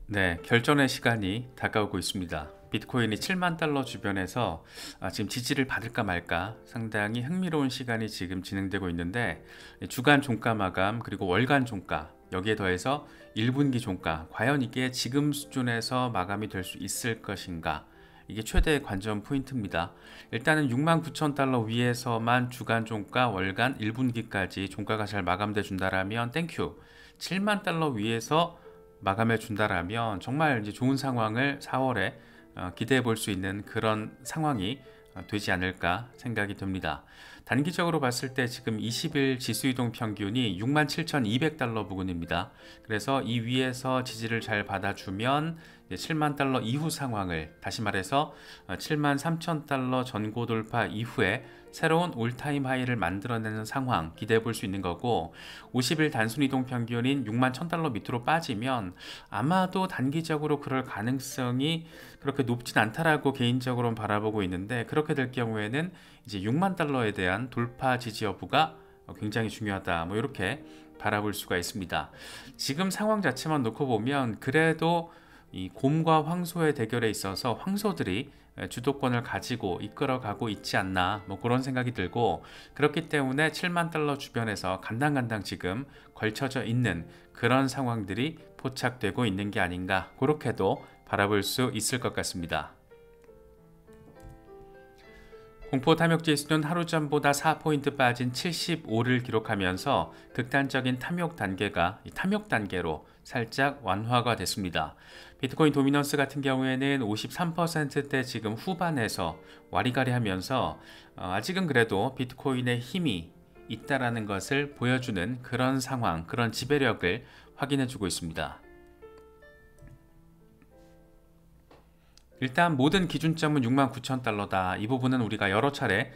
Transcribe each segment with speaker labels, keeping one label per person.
Speaker 1: 네, 결전의 시간이 다가오고 있습니다. 비트코인이 7만 달러 주변에서 지금 지지를 받을까 말까 상당히 흥미로운 시간이 지금 진행되고 있는데, 주간 종가 마감 그리고 월간 종가, 여기에 더해서 1분기 종가, 과연 이게 지금 수준에서 마감이 될 수 있을 것인가, 이게 최대의 관전 포인트입니다. 일단은 6만 9천 달러 위에서만 주간 종가, 월간 1분기까지 종가가 잘 마감돼 준다라면 땡큐. 7만 달러 위에서 마감해 준다라면 정말 이제 좋은 상황을 4월에 기대해 볼 수 있는 그런 상황이 되지 않을까 생각이 듭니다. 단기적으로 봤을 때 지금 20일 지수이동 평균이 67,200달러 부근입니다. 그래서 이 위에서 지지를 잘 받아주면 7만 달러 이후 상황을, 다시 말해서 7만 3천 달러 전고 돌파 이후에 새로운 올타임 하이를 만들어내는 상황 기대해 볼 수 있는 거고, 50일 단순 이동 평균인 6만 1,000달러 밑으로 빠지면 아마도 단기적으로 그럴 가능성이 그렇게 높진 않다라고 개인적으로는 바라보고 있는데, 그렇게 될 경우에는 이제 6만 달러에 대한 돌파 지지 여부가 굉장히 중요하다, 뭐 이렇게 바라볼 수가 있습니다. 지금 상황 자체만 놓고 보면 그래도 이 곰과 황소의 대결에 있어서 황소들이 주도권을 가지고 이끌어가고 있지 않나, 뭐 그런 생각이 들고, 그렇기 때문에 7만 달러 주변에서 간당간당 지금 걸쳐져 있는 그런 상황들이 포착되고 있는 게 아닌가, 그렇게도 바라볼 수 있을 것 같습니다. 공포 탐욕 지수는 하루 전보다 4포인트 빠진 75를 기록하면서 극단적인 탐욕 단계가 탐욕 단계로 살짝 완화가 됐습니다. 비트코인 도미넌스 같은 경우에는 53%대 지금 후반에서 와리가리 하면서 아직은 그래도 비트코인의 힘이 있다라는 것을 보여주는 그런 상황, 그런 지배력을 확인해 주고 있습니다. 일단 모든 기준점은 69,000달러다. 이 부분은 우리가 여러 차례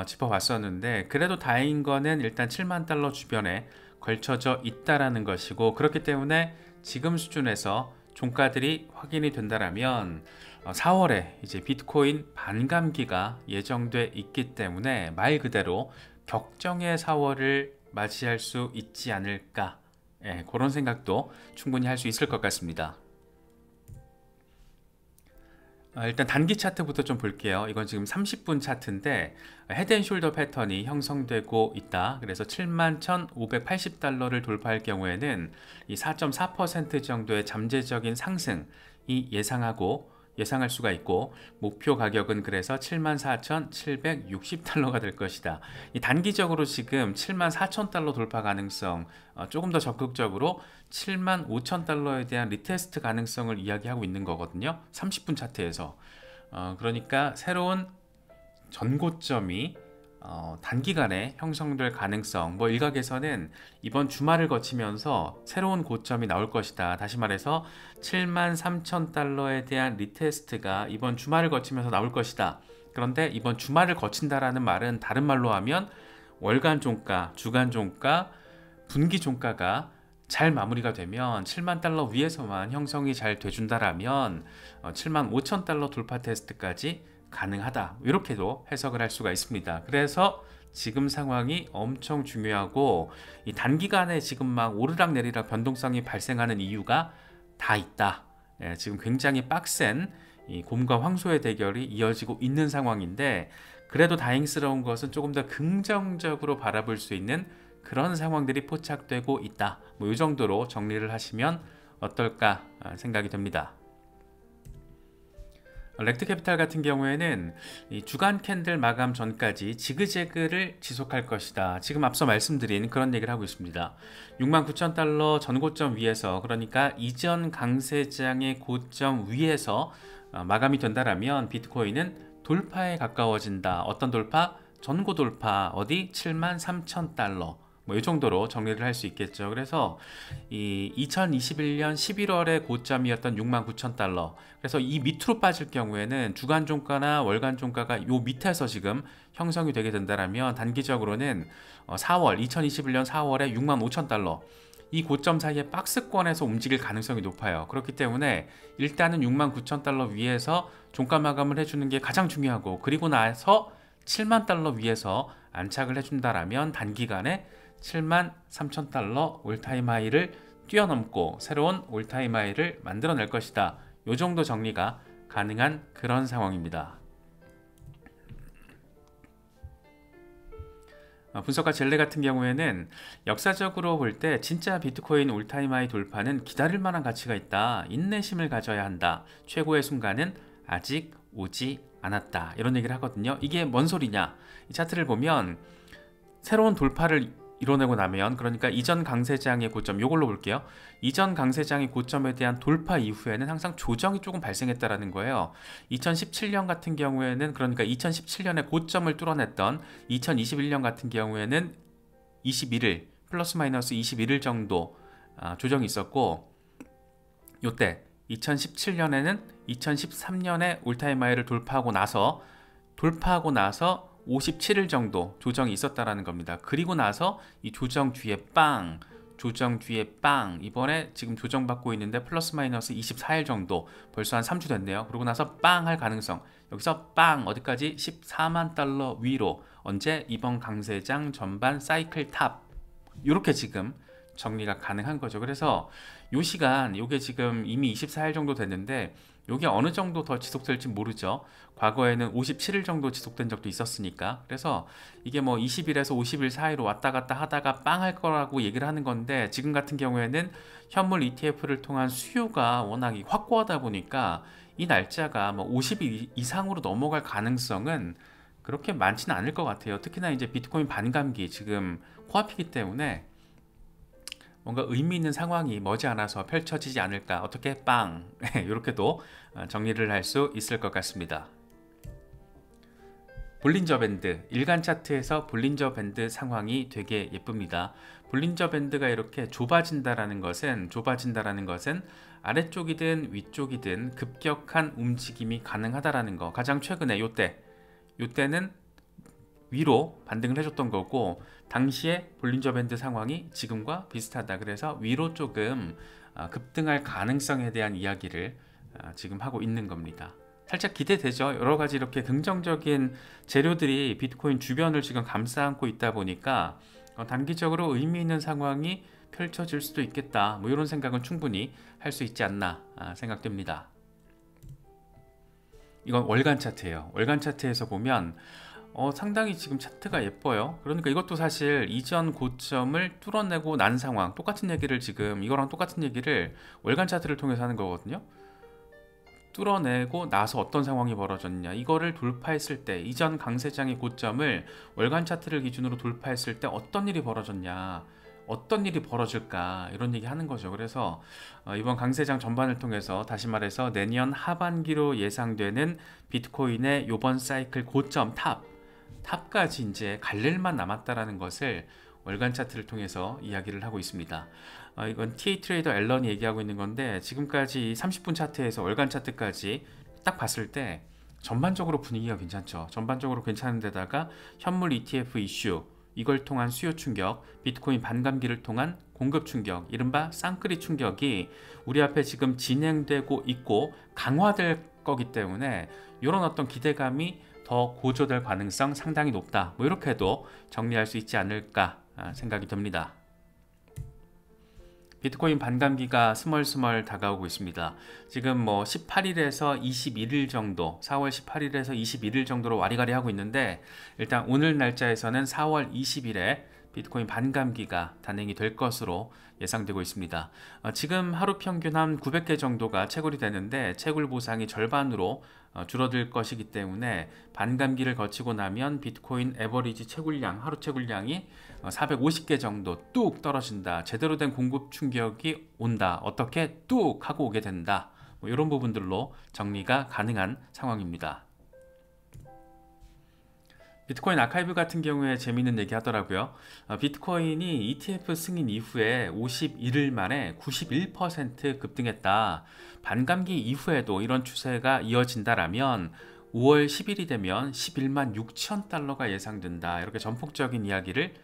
Speaker 1: 짚어봤었는데, 그래도 다행인 거는 일단 7만 달러 주변에 걸쳐져 있다라는 것이고, 그렇기 때문에 지금 수준에서 종가들이 확인이 된다라면 4월에 이제 비트코인 반감기가 예정돼 있기 때문에 말 그대로 격정의 4월을 맞이할 수 있지 않을까, 그런 생각도 충분히 할 수 있을 것 같습니다. 일단 단기 차트부터 좀 볼게요. 이건 지금 30분 차트인데 헤드앤숄더 패턴이 형성되고 있다. 그래서 71,580달러를 돌파할 경우에는 이 4.4% 정도의 잠재적인 상승이 예상할 수가 있고, 목표 가격은 그래서 74,760달러가 될 것이다. 이 단기적으로 지금 74,000달러 돌파 가능성, 조금 더 적극적으로 75,000달러에 대한 리테스트 가능성을 이야기하고 있는 거거든요. 30분 차트에서. 그러니까 새로운 전고점이 단기간에 형성될 가능성, 뭐 일각에서는 이번 주말을 거치면서 새로운 고점이 나올 것이다. 다시 말해서 73,000달러에 대한 리테스트가 이번 주말을 거치면서 나올 것이다. 그런데 이번 주말을 거친다라는 말은 다른 말로 하면 월간 종가, 주간 종가, 분기 종가가 잘 마무리가 되면 7만 달러 위에서만 형성이 잘 돼준다라면 7만 5천 달러 돌파 테스트까지 가능하다, 이렇게도 해석을 할 수가 있습니다. 그래서 지금 상황이 엄청 중요하고, 이 단기간에 지금 막 오르락내리락 변동성이 발생하는 이유가 다 있다. 지금 굉장히 빡센 이 곰과 황소의 대결이 이어지고 있는 상황인데, 그래도 다행스러운 것은 조금 더 긍정적으로 바라볼 수 있는 그런 상황들이 포착되고 있다. 뭐 이 정도로 정리를 하시면 어떨까 생각이 듭니다. 렉트캐피탈 같은 경우에는 이 주간 캔들 마감 전까지 지그재그를 지속할 것이다. 지금 앞서 말씀드린 그런 얘기를 하고 있습니다. 69,000달러 전고점 위에서, 그러니까 이전 강세장의 고점 위에서 마감이 된다라면 비트코인은 돌파에 가까워진다. 어떤 돌파? 전고 돌파. 어디? 73,000달러. 뭐 이 정도로 정리를 할 수 있겠죠. 그래서 이 2021년 11월의 고점이었던 69,000달러, 그래서 이 밑으로 빠질 경우에는 주간 종가나 월간 종가가 요 밑에서 지금 형성이 되게 된다면 단기적으로는 2021년 4월에 65,000달러, 이 고점 사이에 박스권에서 움직일 가능성이 높아요. 그렇기 때문에 일단은 69,000달러 위에서 종가 마감을 해주는 게 가장 중요하고, 그리고 나서 7만 달러 위에서 안착을 해준다라면 단기간에 73,000달러 올타임 하이를 뛰어넘고 새로운 올타임 하이를 만들어낼 것이다. 이 정도 정리가 가능한 그런 상황입니다. 분석가 젤레 같은 경우에는 역사적으로 볼 때 진짜 비트코인 올타임 하이 돌파는 기다릴 만한 가치가 있다. 인내심을 가져야 한다. 최고의 순간은 아직 오지 않았다. 이런 얘기를 하거든요. 이게 뭔 소리냐? 이 차트를 보면 새로운 돌파를 이뤄내고 나면, 그러니까 이전 강세장의 고점, 이걸로 볼게요. 이전 강세장의 고점에 대한 돌파 이후에는 항상 조정이 조금 발생했다라는 거예요. 2017년 같은 경우에는, 그러니까 2017년에 고점을 뚫어냈던 2021년 같은 경우에는 21일 플러스 마이너스 21일 정도 조정이 있었고, 요때 2017년에는 2013년에 올타임 하이를 돌파하고 나서 57일 정도 조정이 있었다라는 겁니다. 그리고 나서 이 조정 뒤에 빵, 이번에 지금 조정받고 있는데 플러스 마이너스 24일 정도, 벌써 한 3주 됐네요. 그러고 나서 빵 할 가능성, 여기서 빵 어디까지? 14만 달러 위로, 언제? 이번 강세장 전반 사이클 탑, 이렇게 지금 정리가 가능한 거죠. 그래서 요 시간, 요게 지금 이미 24일 정도 됐는데 요게 어느 정도 더 지속될지 모르죠. 과거에는 57일 정도 지속된 적도 있었으니까. 그래서 이게 뭐 20일에서 50일 사이로 왔다 갔다 하다가 빵 할 거라고 얘기를 하는 건데, 지금 같은 경우에는 현물 ETF를 통한 수요가 워낙 확고하다 보니까 이 날짜가 뭐 50일 이상으로 넘어갈 가능성은 그렇게 많지는 않을 것 같아요. 특히나 이제 비트코인 반감기 지금 코앞이기 때문에 뭔가 의미 있는 상황이 머지않아서 펼쳐지지 않을까, 어떻게 빵 이렇게도 정리를 할 수 있을 것 같습니다. 볼린저 밴드, 일간 차트에서 볼린저 밴드 상황이 되게 예쁩니다. 볼린저 밴드가 이렇게 좁아진다라는 것은 아래쪽이든 위쪽이든 급격한 움직임이 가능하다라는 거. 가장 최근에 요때는 위로 반등을 해줬던 거고, 당시에 볼린저 밴드 상황이 지금과 비슷하다. 그래서 위로 조금 급등할 가능성에 대한 이야기를 지금 하고 있는 겁니다. 살짝 기대되죠. 여러가지 이렇게 긍정적인 재료들이 비트코인 주변을 지금 감싸 안고 있다 보니까 단기적으로 의미 있는 상황이 펼쳐질 수도 있겠다, 뭐 이런 생각은 충분히 할 수 있지 않나 생각됩니다. 이건 월간 차트예요. 월간 차트에서 보면 상당히 지금 차트가 예뻐요. 그러니까 이것도 사실 이전 고점을 뚫어내고 난 상황, 똑같은 얘기를 지금 이거랑 똑같은 얘기를 월간 차트를 통해서 하는 거거든요. 뚫어내고 나서 어떤 상황이 벌어졌냐, 이거를 돌파했을 때, 이전 강세장의 고점을 월간 차트를 기준으로 돌파했을 때 어떤 일이 벌어졌냐, 어떤 일이 벌어질까, 이런 얘기 하는 거죠. 그래서 이번 강세장 전반을 통해서, 다시 말해서 내년 하반기로 예상되는 비트코인의 이번 사이클 고점 탑까지 이제 갈 일만 남았다라는 것을 월간 차트를 통해서 이야기를 하고 있습니다. 이건 TA 트레이더 앨런이 얘기하고 있는 건데, 지금까지 30분 차트에서 월간 차트까지 딱 봤을 때 전반적으로 분위기가 괜찮죠. 전반적으로 괜찮은 데다가 현물 ETF 이슈, 이걸 통한 수요 충격, 비트코인 반감기를 통한 공급 충격, 이른바 쌍끌이 충격이 우리 앞에 지금 진행되고 있고 강화될 거기 때문에 이런 어떤 기대감이 더 고조될 가능성 상당히 높다, 뭐 이렇게도 정리할 수 있지 않을까 생각이 듭니다. 비트코인 반감기가 스멀스멀 다가오고 있습니다. 지금 뭐 18일에서 21일 정도, 4월 18일에서 21일 정도로 와리가리 하고 있는데, 일단 오늘 날짜에서는 4월 20일에 비트코인 반감기가 단행이 될 것으로 예상되고 있습니다. 지금 하루 평균 한 900개 정도가 채굴이 되는데, 채굴 보상이 절반으로 줄어들 것이기 때문에 반감기를 거치고 나면 비트코인 에버리지 채굴량, 하루 채굴량이 450개 정도 뚝 떨어진다. 제대로 된 공급 충격이 온다. 어떻게 뚝 하고 오게 된다. 뭐 이런 부분들로 정리가 가능한 상황입니다. 비트코인 아카이브 같은 경우에 재미있는 얘기 하더라고요. 비트코인이 ETF 승인 이후에 51일 만에 91% 급등했다. 반감기 이후에도 이런 추세가 이어진다라면 5월 10일이 되면 11만 6천 달러가 예상된다. 이렇게 전폭적인 이야기를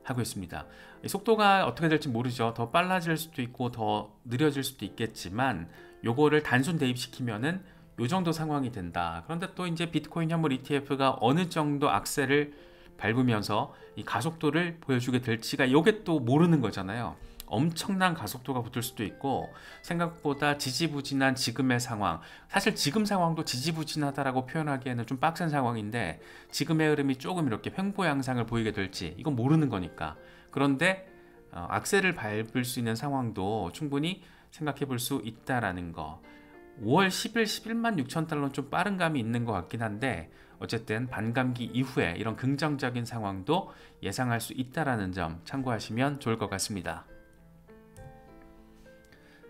Speaker 1: 하고 있습니다. 속도가 어떻게 될지 모르죠. 더 빨라질 수도 있고 더 느려질 수도 있겠지만, 요거를 단순 대입시키면은 요 정도 상황이 된다. 그런데 또 이제 비트코인 현물 ETF가 어느 정도 악셀을 밟으면서 이 가속도를 보여주게 될지가 요게 또 모르는 거잖아요. 엄청난 가속도가 붙을 수도 있고 생각보다 지지부진한 지금의 상황, 사실 지금 상황도 지지부진하다라고 표현하기에는 좀 빡센 상황인데 지금의 흐름이 조금 이렇게 횡보 양상을 보이게 될지 이건 모르는 거니까. 그런데 악셀을 밟을 수 있는 상황도 충분히 생각해 볼 수 있다라는 거. 5월 10일 11만 6천 달러는 좀 빠른 감이 있는 것 같긴 한데 어쨌든 반감기 이후에 이런 긍정적인 상황도 예상할 수 있다라는 점 참고하시면 좋을 것 같습니다.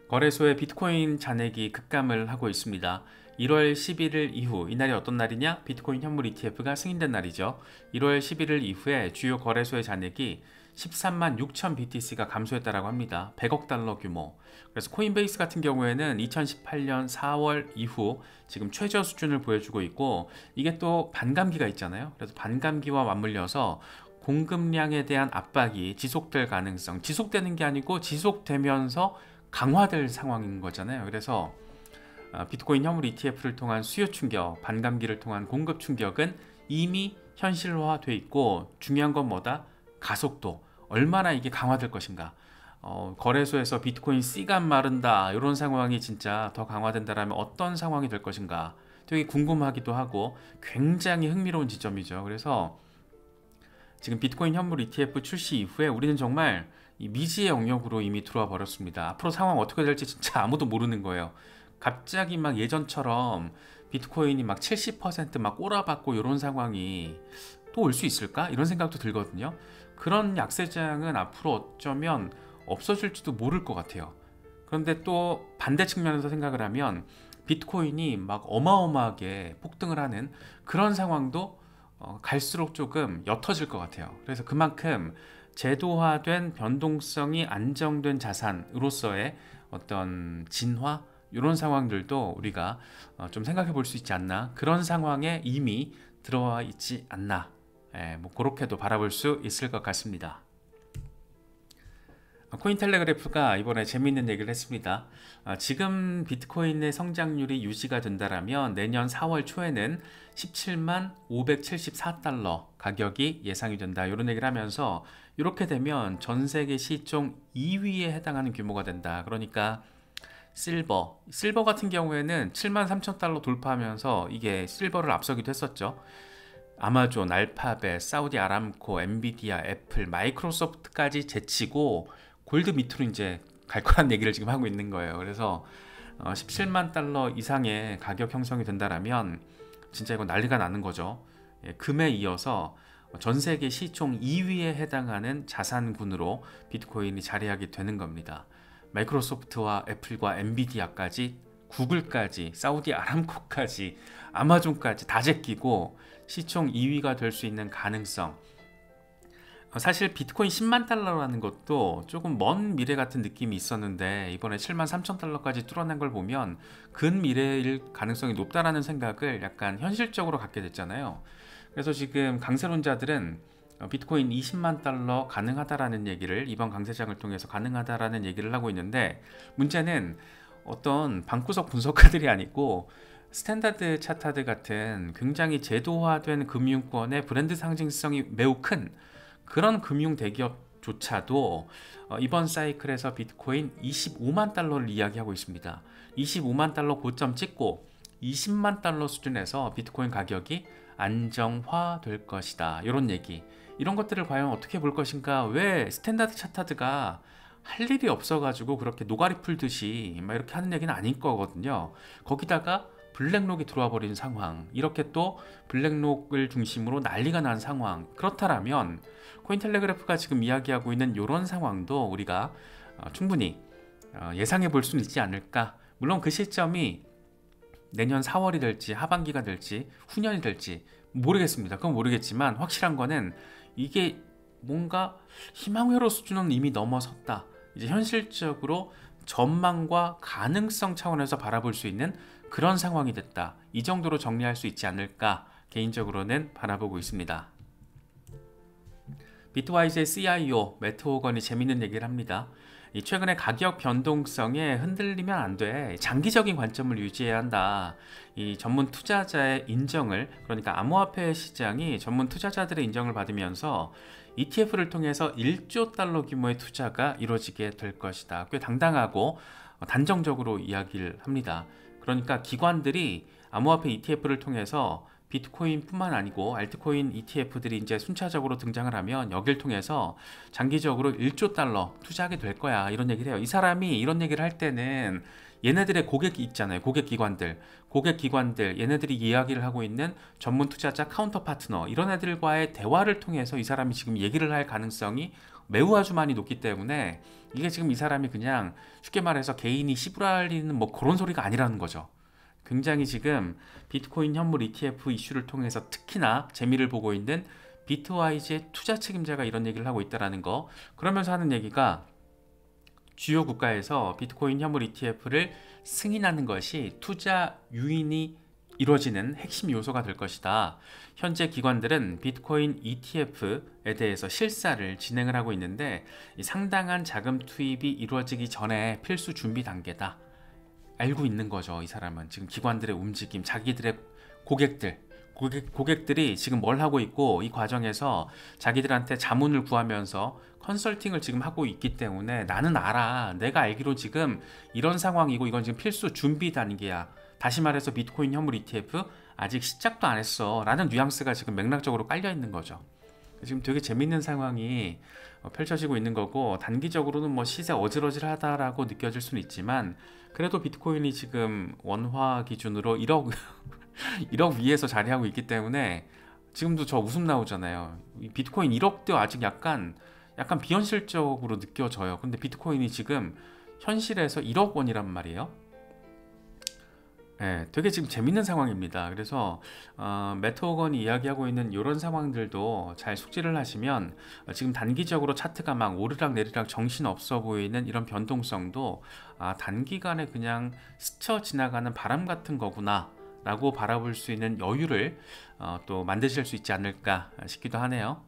Speaker 1: 거래소의 비트코인 잔액이 급감을 하고 있습니다. 1월 11일 이후, 이날이 어떤 날이냐? 비트코인 현물 ETF가 승인된 날이죠. 1월 11일 이후에 주요 거래소의 잔액이 13만 6천 BTC가 감소했다고 합니다. 100억 달러 규모. 그래서 코인베이스 같은 경우에는 2018년 4월 이후 지금 최저 수준을 보여주고 있고, 이게 또 반감기가 있잖아요. 그래서 반감기와 맞물려서 공급량에 대한 압박이 지속될 가능성, 지속되는 게 아니고 지속되면서 강화될 상황인 거잖아요. 그래서 비트코인 현물 ETF를 통한 수요 충격, 반감기를 통한 공급 충격은 이미 현실화돼 있고, 중요한 건 뭐다? 가속도, 얼마나 이게 강화될 것인가. 거래소에서 비트코인 C가 마른다 이런 상황이 진짜 더 강화된다면 어떤 상황이 될 것인가 되게 궁금하기도 하고 굉장히 흥미로운 지점이죠. 그래서 지금 비트코인 현물 ETF 출시 이후에 우리는 정말 이 미지의 영역으로 이미 들어와 버렸습니다. 앞으로 상황 어떻게 될지 진짜 아무도 모르는 거예요. 갑자기 막 예전처럼 비트코인이 막 70% 꼬라박고 이런 상황이 또 올 수 있을까? 이런 생각도 들거든요. 그런 약세장은 앞으로 어쩌면 없어질지도 모를 것 같아요. 그런데 또 반대 측면에서 생각을 하면 비트코인이 막 어마어마하게 폭등을 하는 그런 상황도 갈수록 조금 옅어질 것 같아요. 그래서 그만큼 제도화된 변동성이 안정된 자산으로서의 어떤 진화, 이런 상황들도 우리가 좀 생각해 볼 수 있지 않나, 그런 상황에 이미 들어와 있지 않나, 뭐 그렇게도 바라볼 수 있을 것 같습니다. 코인텔레그래프가 이번에 재미있는 얘기를 했습니다. 지금 비트코인의 성장률이 유지가 된다면 내년 4월 초에는 17만 574달러 가격이 예상이 된다, 이런 얘기를 하면서 이렇게 되면 전 세계 시총 2위에 해당하는 규모가 된다. 그러니까 실버 같은 경우에는 7만 3천 달러 돌파하면서 이게 실버를 앞서기도 했었죠. 아마존, 알파벳, 사우디 아람코, 엔비디아, 애플, 마이크로소프트까지 제치고 골드 밑으로 이제 갈 거란 얘기를 지금 하고 있는 거예요. 그래서 17만 달러 이상의 가격 형성이 된다면 진짜 이건 난리가 나는 거죠. 금에 이어서 전 세계 시총 2위에 해당하는 자산군으로 비트코인이 자리하게 되는 겁니다. 마이크로소프트와 애플과 엔비디아까지, 구글까지, 사우디 아람코까지, 아마존까지 다 제끼고 시총 2위가 될 수 있는 가능성. 사실 비트코인 10만 달러라는 것도 조금 먼 미래 같은 느낌이 있었는데 이번에 7만 3천 달러까지 뚫어낸 걸 보면 근미래일 가능성이 높다라는 생각을 약간 현실적으로 갖게 됐잖아요. 그래서 지금 강세론자들은 비트코인 20만 달러 가능하다라는 얘기를 이번 강세장을 통해서 가능하다라는 얘기를 하고 있는데, 문제는 어떤 방구석 분석가들이 아니고 스탠다드 차타드 같은 굉장히 제도화된 금융권의 브랜드 상징성이 매우 큰 그런 금융 대기업조차도 이번 사이클에서 비트코인 25만 달러를 이야기하고 있습니다. 25만 달러 고점 찍고 20만 달러 수준에서 비트코인 가격이 안정화될 것이다, 이런 얘기. 이런 것들을 과연 어떻게 볼 것인가. 왜 스탠다드 차타드가 할 일이 없어가지고 그렇게 노가리 풀듯이 막 이렇게 하는 얘기는 아닐 거거든요. 거기다가 블랙록이 들어와 버린 상황, 이렇게 또 블랙록을 중심으로 난리가 난 상황, 그렇다면 코인텔레그래프가 지금 이야기하고 있는 이런 상황도 우리가 충분히 예상해 볼 수는 있지 않을까. 물론 그 시점이 내년 4월이 될지 하반기가 될지 후년이 될지 모르겠습니다. 그건 모르겠지만 확실한 거는 이게 뭔가 희망회로 수준은 이미 넘어섰다. 이제 현실적으로 전망과 가능성 차원에서 바라볼 수 있는 그런 상황이 됐다. 이 정도로 정리할 수 있지 않을까 개인적으로는 바라보고 있습니다. 비트와이즈의 CIO 매트 호건이 재밌는 얘기를 합니다. 최근에 가격 변동성에 흔들리면 안 돼. 장기적인 관점을 유지해야 한다. 이 전문 투자자의 인정을, 그러니까 암호화폐 시장이 전문 투자자들의 인정을 받으면서 ETF를 통해서 1조 달러 규모의 투자가 이루어지게 될 것이다. 꽤 당당하고 단정적으로 이야기를 합니다. 그러니까 기관들이 암호화폐 ETF를 통해서 비트코인뿐만 아니고 알트코인 ETF들이 이제 순차적으로 등장을 하면 여길 통해서 장기적으로 1조 달러 투자하게 될 거야, 이런 얘기를 해요. 이 사람이 이런 얘기를 할 때는 얘네들의 고객이 있잖아요. 고객기관들 얘네들이 이야기를 하고 있는 전문 투자자 카운터 파트너, 이런 애들과의 대화를 통해서 이 사람이 지금 얘기를 할 가능성이 매우 아주 많이 높기 때문에 이게 지금 이 사람이 그냥 쉽게 말해서 개인이 씨부랄리는 뭐 그런 소리가 아니라는 거죠. 굉장히 지금 비트코인 현물 ETF 이슈를 통해서 특히나 재미를 보고 있는 비트와이즈의 투자 책임자가 이런 얘기를 하고 있다는 거. 그러면서 하는 얘기가 주요 국가에서 비트코인 현물 ETF를 승인하는 것이 투자 유인이 이루어지는 핵심 요소가 될 것이다. 현재 기관들은 비트코인 ETF에 대해서 실사를 진행을 하고 있는데 상당한 자금 투입이 이루어지기 전에 필수 준비 단계다. 알고 있는 거죠. 이 사람은 지금 기관들의 움직임, 자기들의 고객들이 지금 뭘 하고 있고 이 과정에서 자기들한테 자문을 구하면서 컨설팅을 지금 하고 있기 때문에 나는 알아. 내가 알기로 지금 이런 상황이고 이건 지금 필수 준비 단계야. 다시 말해서 비트코인 현물 ETF 아직 시작도 안 했어 라는 뉘앙스가 지금 맥락적으로 깔려 있는 거죠. 지금 되게 재밌는 상황이 펼쳐지고 있는 거고, 단기적으로는 뭐 시세 어질어질하다라고 느껴질 수는 있지만 그래도 비트코인이 지금 원화 기준으로 1억 1억 위에서 자리하고 있기 때문에 지금도 저 웃음 나오잖아요. 비트코인 1억도 아직 약간 비현실적으로 느껴져요. 근데 비트코인이 지금 현실에서 1억 원이란 말이에요. 네, 되게 지금 재밌는 상황입니다. 그래서 매트호건이 이야기하고 있는 이런 상황들도 잘 숙지를 하시면 지금 단기적으로 차트가 막 오르락내리락 정신없어 보이는 이런 변동성도 단기간에 그냥 스쳐 지나가는 바람 같은 거구나 라고 바라볼 수 있는 여유를 또 만드실 수 있지 않을까 싶기도 하네요.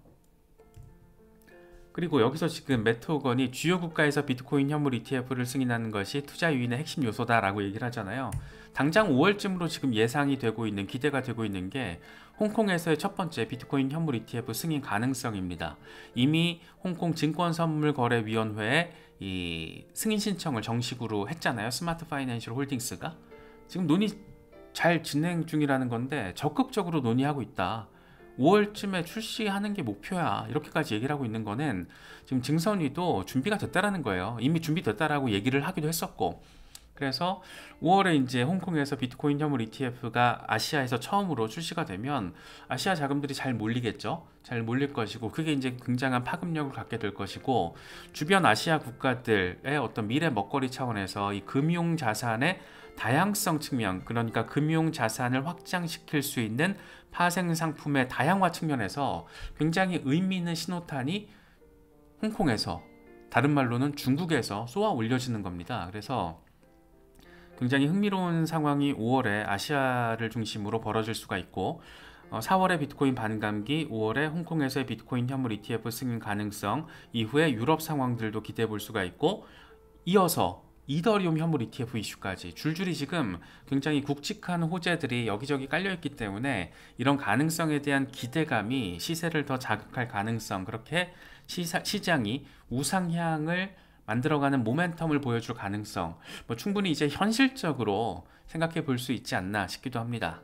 Speaker 1: 그리고 여기서 지금 매트호건이 주요 국가에서 비트코인 현물 ETF를 승인하는 것이 투자 유인의 핵심 요소다라고 얘기를 하잖아요. 당장 5월쯤으로 지금 예상이 되고 있는, 기대가 되고 있는 게 홍콩에서의 첫 번째 비트코인 현물 ETF 승인 가능성입니다. 이미 홍콩 증권선물거래위원회에 이 승인 신청을 정식으로 했잖아요. 스마트 파이낸셜 홀딩스가. 지금 논의 잘 진행 중이라는 건데 적극적으로 논의하고 있다. 5월쯤에 출시하는 게 목표야. 이렇게까지 얘기를 하고 있는 거는 지금 증선위도 준비가 됐다라는 거예요. 이미 준비됐다라고 얘기를 하기도 했었고, 그래서 5월에 이제 홍콩에서 비트코인 현물 ETF가 아시아에서 처음으로 출시가 되면 아시아 자금들이 잘 몰리겠죠. 잘 몰릴 것이고 그게 이제 굉장한 파급력을 갖게 될 것이고, 주변 아시아 국가들의 어떤 미래 먹거리 차원에서 이 금융 자산의 다양성 측면, 그러니까 금융 자산을 확장시킬 수 있는 파생 상품의 다양화 측면에서 굉장히 의미 있는 신호탄이 홍콩에서, 다른 말로는 중국에서 쏘아 올려지는 겁니다. 그래서 굉장히 흥미로운 상황이 5월에 아시아를 중심으로 벌어질 수가 있고, 4월에 비트코인 반감기, 5월에 홍콩에서의 비트코인 현물 ETF 승인 가능성, 이후에 유럽 상황들도 기대해 볼 수가 있고, 이어서 이더리움 현물 ETF 이슈까지 줄줄이 지금 굉장히 굵직한 호재들이 여기저기 깔려있기 때문에 이런 가능성에 대한 기대감이 시세를 더 자극할 가능성, 그렇게 시장이 우상향을 만들어가는 모멘텀을 보여줄 가능성, 충분히 이제 현실적으로 생각해 볼 수 있지 않나 싶기도 합니다.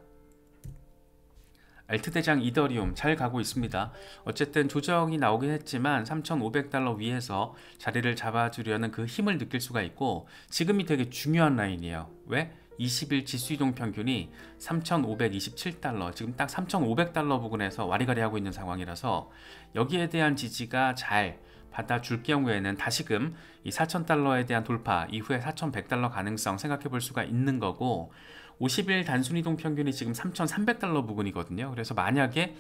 Speaker 1: 알트대장 이더리움 잘 가고 있습니다. 어쨌든 조정이 나오긴 했지만 3,500달러 위에서 자리를 잡아주려는 그 힘을 느낄 수가 있고, 지금이 되게 중요한 라인이에요. 왜? 20일 지수이동 평균이 3,527달러, 지금 딱 3,500달러 부근에서 와리가리 하고 있는 상황이라서 여기에 대한 지지가 잘 받아줄 경우에는 다시금 이 4,000달러에 대한 돌파 이후에 4,100달러 가능성 생각해 볼 수가 있는 거고, 50일 단순이동 평균이 지금 3,300달러 부근이거든요. 그래서 만약에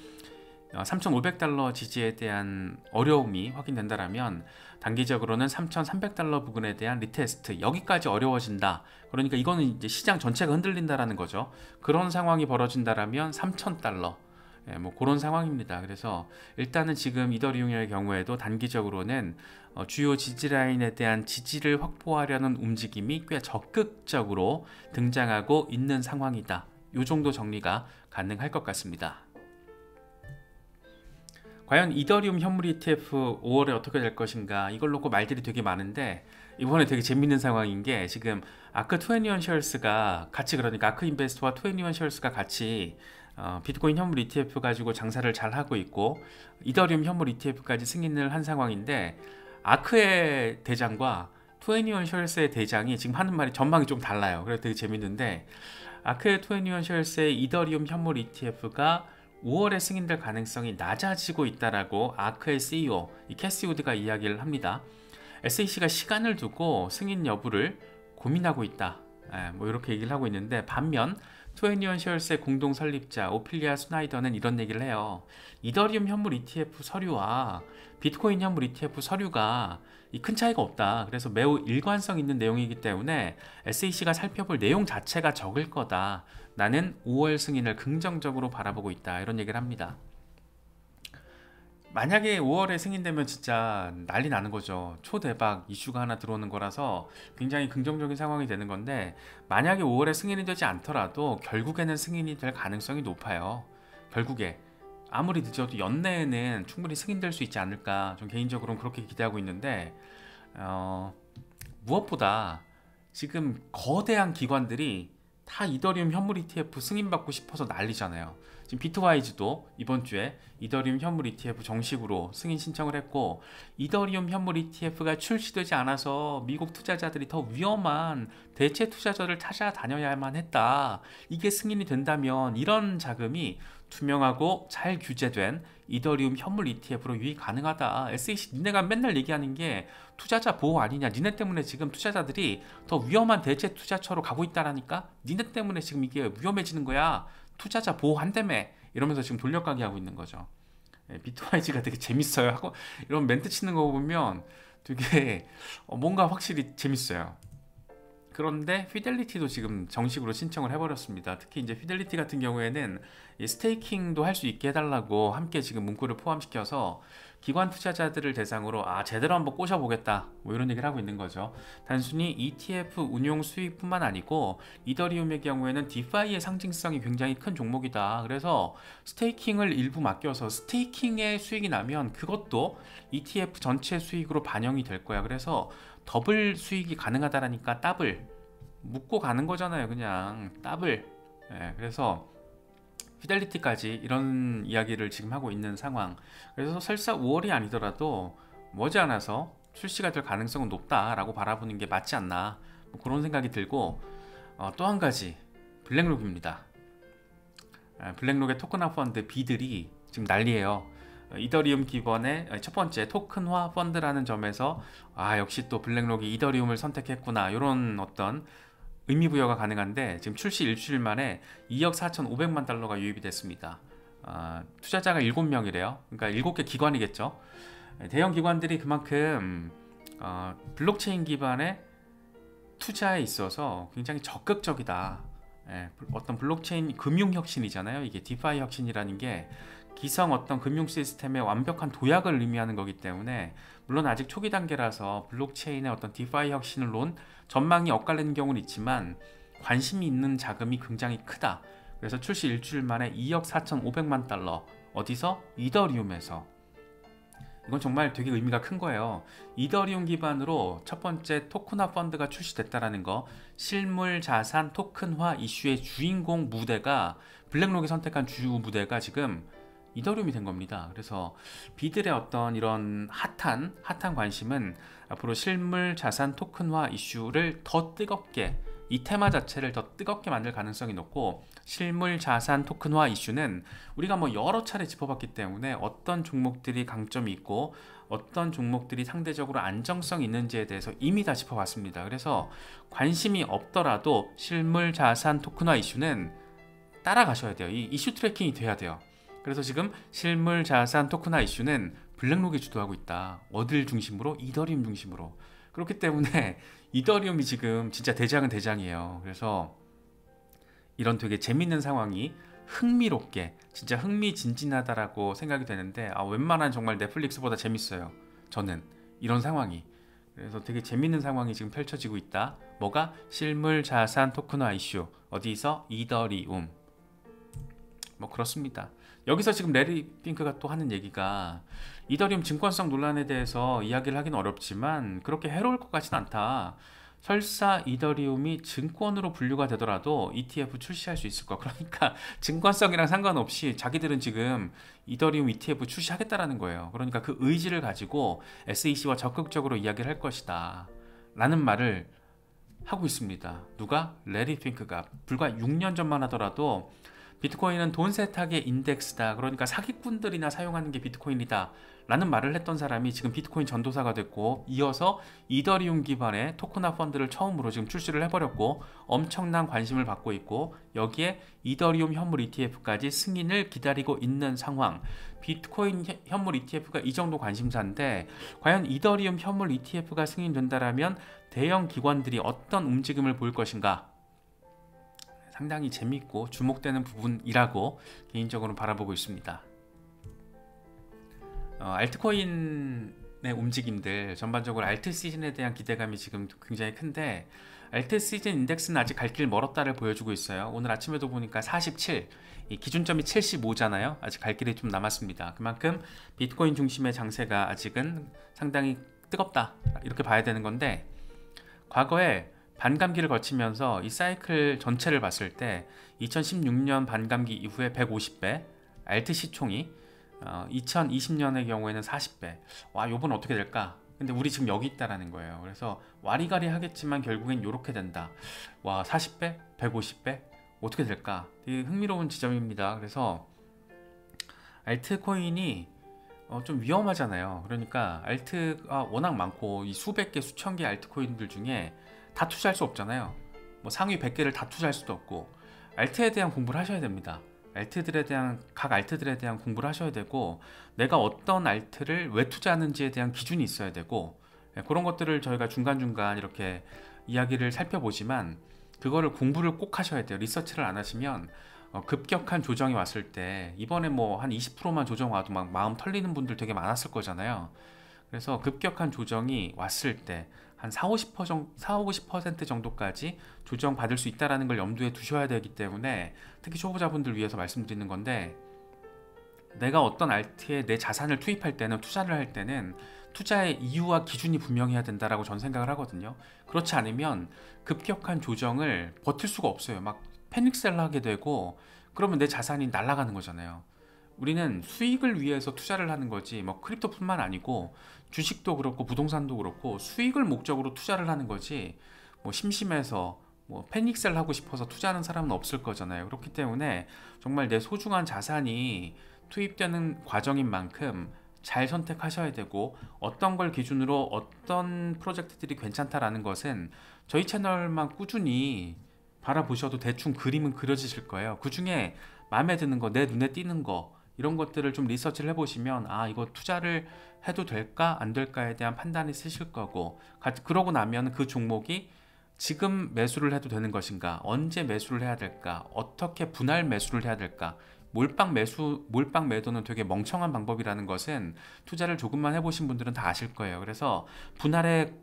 Speaker 1: 3,500달러 지지에 대한 어려움이 확인된다면 단기적으로는 3,300달러 부근에 대한 리테스트, 여기까지 어려워진다. 그러니까 이거는 이제 시장 전체가 흔들린다라는 거죠. 그런 상황이 벌어진다면 3,000달러, 그런 상황입니다. 그래서 일단은 지금 이더리움의 경우에도 단기적으로는 주요 지지라인에 대한 지지를 확보하려는 움직임이 꽤 적극적으로 등장하고 있는 상황이다. 이 정도 정리가 가능할 것 같습니다. 과연 이더리움 현물 ETF 5월에 어떻게 될 것인가, 이걸 놓고 말들이 되게 많은데, 이번에 되게 재밌는 상황인 게 지금 아크 21셜스가 같이, 그러니까 아크 인베스트와 21셜스가 같이 비트코인 현물 ETF 가지고 장사를 잘 하고 있고 이더리움 현물 ETF까지 승인을 한 상황인데, 아크의 대장과 21셜스의 대장이 지금 하는 말이 전망이 좀 달라요. 그래서 되게 재밌는데, 아크의 21셜스의 이더리움 현물 ETF가 5월에 승인될 가능성이 낮아지고 있다라고 아크의 CEO 이 캐시 우드가 이야기를 합니다. SEC가 시간을 두고 승인 여부를 고민하고 있다. 뭐 이렇게 얘기를 하고 있는데, 반면 21셜스의 공동 설립자 오피리아 스나이더는 이런 얘기를 해요. 이더리움 현물 ETF 서류와 비트코인 현물 ETF 서류가 큰 차이가 없다. 그래서 매우 일관성 있는 내용이기 때문에 SEC가 살펴볼 내용 자체가 적을 거다. 나는 5월 승인을 긍정적으로 바라보고 있다. 이런 얘기를 합니다. 만약에 5월에 승인되면 진짜 난리 나는 거죠. 초대박 이슈가 하나 들어오는 거라서 굉장히 긍정적인 상황이 되는 건데, 만약에 5월에 승인이 되지 않더라도 결국에는 승인이 될 가능성이 높아요. 결국에 아무리 늦어도 연내에는 충분히 승인될 수 있지 않을까, 좀 개인적으로는 그렇게 기대하고 있는데, 무엇보다 지금 거대한 기관들이 다 이더리움 현물 ETF 승인받고 싶어서 난리잖아요. 지금 비트와이즈도 이번 주에 이더리움 현물 ETF 정식으로 승인 신청을 했고, 이더리움 현물 ETF가 출시되지 않아서 미국 투자자들이 더 위험한 대체 투자자를 찾아다녀야만 했다. 이게 승인이 된다면 이런 자금이 투명하고 잘 규제된 이더리움 현물 ETF로 유입 가능하다. SEC 니네가 맨날 얘기하는 게 투자자 보호 아니냐, 니네 때문에 지금 투자자들이 더 위험한 대체 투자처로 가고 있다라니까, 니네 때문에 지금 이게 위험해지는 거야, 투자자 보호한다며, 이러면서 지금 돌려가기 하고 있는 거죠. 비트와이즈가 되게 재밌어요 하고 이런 멘트 치는 거 보면 되게 뭔가 확실히 재밌어요. 그런데 피델리티도 지금 정식으로 신청을 해버렸습니다. 특히 이제 피델리티 같은 경우에는 이 스테이킹도 할 수 있게 해달라고 함께 지금 문구를 포함시켜서 기관 투자자들을 대상으로 제대로 한번 꼬셔보겠다, 뭐 이런 얘기를 하고 있는 거죠. 단순히 ETF 운용 수익뿐만 아니고 이더리움의 경우에는 디파이의 상징성이 굉장히 큰 종목이다. 그래서 스테이킹을 일부 맡겨서 스테이킹의 수익이 나면 그것도 ETF 전체 수익으로 반영이 될 거야. 그래서 더블 수익이 가능하다라니까 더블 묶고 가는 거잖아요. 그냥 더블. 그래서 피델리티까지 이런 이야기를 지금 하고 있는 상황. 그래서 설사 5월이 아니더라도 머지않아서 출시가 될 가능성은 높다라고 바라보는 게 맞지 않나, 뭐 그런 생각이 들고, 또 한 가지 블랙록입니다. 블랙록의 토큰화 펀드 B들이 지금 난리예요. 이더리움 기반의 첫 번째 토큰화 펀드라는 점에서 역시 또 블랙록이 이더리움을 선택했구나, 이런 어떤 의미부여가 가능한데, 지금 출시 일주일 만에 2억 4,500만 달러가 유입이 됐습니다. 투자자가 7명이래요. 그러니까 7개 기관이겠죠. 대형 기관들이 그만큼 블록체인 기반의 투자에 있어서 굉장히 적극적이다. 어떤 블록체인 금융 혁신이잖아요. 이게 디파이 혁신이라는 게 기성 어떤 금융 시스템의 완벽한 도약을 의미하는 거기 때문에, 물론 아직 초기 단계라서 블록체인의 어떤 디파이 혁신을 놓은 전망이 엇갈리는 경우는 있지만 관심이 있는 자금이 굉장히 크다. 그래서 출시 일주일 만에 2억 4,500만 달러, 어디서? 이더리움에서. 이건 정말 되게 의미가 큰 거예요. 이더리움 기반으로 첫 번째 토큰화 펀드가 출시됐다라는 거, 실물 자산 토큰화 이슈의 주인공 무대가, 블랙록이 선택한 주 무대가 지금 이더리움이 된 겁니다. 그래서 비들의 어떤 이런 핫한 관심은 앞으로 실물 자산 토큰화 이슈를 더 뜨겁게, 이 테마 자체를 더 뜨겁게 만들 가능성이 높고, 실물 자산 토큰화 이슈는 우리가 뭐 여러 차례 짚어봤기 때문에 어떤 종목들이 강점이 있고 어떤 종목들이 상대적으로 안정성이 있는지에 대해서 이미 다 짚어봤습니다. 그래서 관심이 없더라도 실물 자산 토큰화 이슈는 따라가셔야 돼요. 이 이슈 트래킹이 돼야 돼요. 그래서 지금 실물 자산 토큰화 이슈는 블랙록이 주도하고 있다. 어딜 중심으로? 이더리움 중심으로. 그렇기 때문에 이더리움이 지금 진짜 대장은 대장이에요. 그래서 이런 되게 재밌는 상황이 흥미롭게, 진짜 흥미진진하다라고 생각이 되는데, 웬만한 정말 넷플릭스보다 재밌어요. 저는 이런 상황이. 그래서 되게 재밌는 상황이 지금 펼쳐지고 있다. 뭐가? 실물 자산 토큰화 이슈. 어디서? 이더리움. 뭐 그렇습니다. 여기서 지금 레리 핑크가 또 하는 얘기가 이더리움 증권성 논란에 대해서 이야기를 하긴 어렵지만 그렇게 해로울 것 같진 않다. 설사 이더리움이 증권으로 분류가 되더라도 ETF 출시할 수 있을 거. 그러니까 증권성이랑 상관없이 자기들은 지금 이더리움 ETF 출시하겠다라는 거예요. 그러니까 그 의지를 가지고 SEC와 적극적으로 이야기를 할 것이다 라는 말을 하고 있습니다. 누가? 레리 핑크가. 불과 6년 전만 하더라도 비트코인은 돈 세탁의 인덱스다. 그러니까 사기꾼들이나 사용하는 게 비트코인이다 라는 말을 했던 사람이 지금 비트코인 전도사가 됐고, 이어서 이더리움 기반의 토크나 펀드를 처음으로 지금 출시를 해버렸고 엄청난 관심을 받고 있고, 여기에 이더리움 현물 ETF까지 승인을 기다리고 있는 상황. 비트코인 현물 ETF가 이 정도 관심사인데 과연 이더리움 현물 ETF가 승인된다라면 대형 기관들이 어떤 움직임을 보일 것인가, 상당히 재밌고 주목되는 부분이라고 개인적으로 바라보고 있습니다. 알트코인의 움직임들, 전반적으로 알트 시즌에 대한 기대감이 지금 굉장히 큰데, 알트 시즌 인덱스는 아직 갈 길 멀었다를 보여주고 있어요. 오늘 아침에도 보니까 47, 이 기준점이 75잖아요. 아직 갈 길이 좀 남았습니다. 그만큼 비트코인 중심의 장세가 아직은 상당히 뜨겁다, 이렇게 봐야 되는 건데, 과거에 반감기를 거치면서 이 사이클 전체를 봤을 때 2016년 반감기 이후에 150배 알트 시총이, 2020년의 경우에는 40배. 와, 요번 어떻게 될까? 근데 우리 지금 여기 있다라는 거예요. 그래서 와리가리 하겠지만 결국엔 이렇게 된다. 와, 40배? 150배? 어떻게 될까? 되게 흥미로운 지점입니다. 그래서 알트코인이 좀 위험하잖아요. 그러니까 알트가 워낙 많고 이 수백 개 수천 개 알트코인들 중에 다 투자할 수 없잖아요. 뭐 상위 100개를 다 투자할 수도 없고, 알트에 대한 공부를 하셔야 됩니다. 각 알트들에 대한 공부를 하셔야 되고, 내가 어떤 알트를 왜 투자하는지에 대한 기준이 있어야 되고, 그런 것들을 저희가 중간중간 이렇게 이야기를 살펴보지만 그거를 공부를 꼭 하셔야 돼요. 리서치를 안 하시면 급격한 조정이 왔을 때, 이번에 뭐 한 20%만 조정 와도 막 마음 털리는 분들 되게 많았을 거잖아요. 그래서 급격한 조정이 왔을 때 한 40-50% 정도까지 조정 받을 수 있다는 걸 염두에 두셔야 되기 때문에, 특히 초보자분들 위해서 말씀드리는 건데, 내가 어떤 알트에 내 자산을 투입할 때는, 투자를 할 때는 투자의 이유와 기준이 분명해야 된다라고 전 생각을 하거든요. 그렇지 않으면 급격한 조정을 버틸 수가 없어요. 막 패닉셀 하게 되고 그러면 내 자산이 날아가는 거잖아요. 우리는 수익을 위해서 투자를 하는 거지, 뭐 크립토뿐만 아니고 주식도 그렇고 부동산도 그렇고 수익을 목적으로 투자를 하는 거지, 뭐 심심해서 뭐 패닉셀 하고 싶어서 투자하는 사람은 없을 거잖아요. 그렇기 때문에 정말 내 소중한 자산이 투입되는 과정인 만큼 잘 선택하셔야 되고, 어떤 걸 기준으로 어떤 프로젝트들이 괜찮다라는 것은 저희 채널만 꾸준히 바라보셔도 대충 그림은 그려지실 거예요. 그 중에 마음에 드는 거, 내 눈에 띄는 거, 이런 것들을 좀 리서치를 해보시면, 아, 이거 투자를 해도 될까 안 될까에 대한 판단이 쓰실 거고, 그러고 나면 그 종목이 지금 매수를 해도 되는 것인가, 언제 매수를 해야 될까, 어떻게 분할 매수를 해야 될까. 몰빵 매도는 되게 멍청한 방법이라는 것은 투자를 조금만 해보신 분들은 다 아실 거예요. 그래서 분할의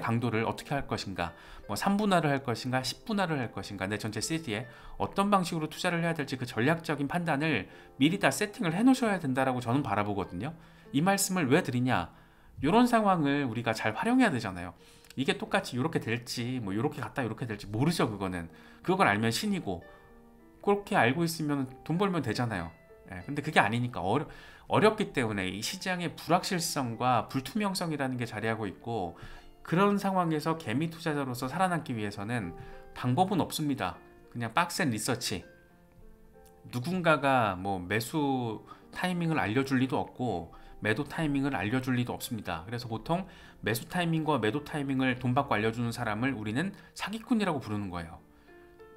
Speaker 1: 강도를 어떻게 할 것인가, 뭐 3분할을 할 것인가, 10분할을 할 것인가, 내 전체 CD에 어떤 방식으로 투자를 해야 될지 그 전략적인 판단을 미리 다 세팅을 해 놓으셔야 된다라고 저는 바라보거든요. 이 말씀을 왜 드리냐, 이런 상황을 우리가 잘 활용해야 되잖아요. 이게 똑같이 이렇게 될지, 뭐 이렇게 갔다 이렇게 될지 모르죠. 그걸 알면 신이고, 그렇게 알고 있으면 돈 벌면 되잖아요. 근데 그게 아니니까 어렵기 때문에 이 시장의 불확실성과 불투명성이라는 게 자리하고 있고, 그런 상황에서 개미 투자자로서 살아남기 위해서는 방법은 없습니다. 그냥 빡센 리서치. 누군가가 뭐 매수 타이밍을 알려줄 리도 없고 매도 타이밍을 알려줄 리도 없습니다. 그래서 보통 매수 타이밍과 매도 타이밍을 돈 받고 알려주는 사람을 우리는 사기꾼이라고 부르는 거예요.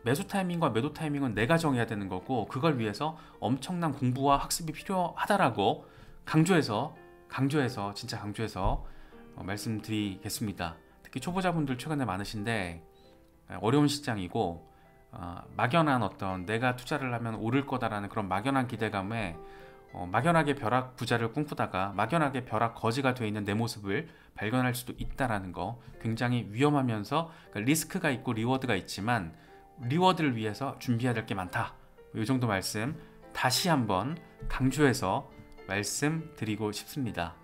Speaker 1: 매수 타이밍과 매도 타이밍은 내가 정해야 되는 거고, 그걸 위해서 엄청난 공부와 학습이 필요하다라고 진짜 강조해서 말씀드리겠습니다. 특히 초보자분들 최근에 많으신데 어려운 시장이고, 막연한 어떤 내가 투자를 하면 오를 거다라는 그런 막연한 기대감에 막연하게 벼락 부자를 꿈꾸다가 막연하게 벼락 거지가 되어 있는 내 모습을 발견할 수도 있다라는 거, 굉장히 위험하면서, 그러니까 리스크가 있고 리워드가 있지만 리워드를 위해서 준비해야 될 게 많다 이 정도 말씀 다시 한번 강조해서 말씀드리고 싶습니다.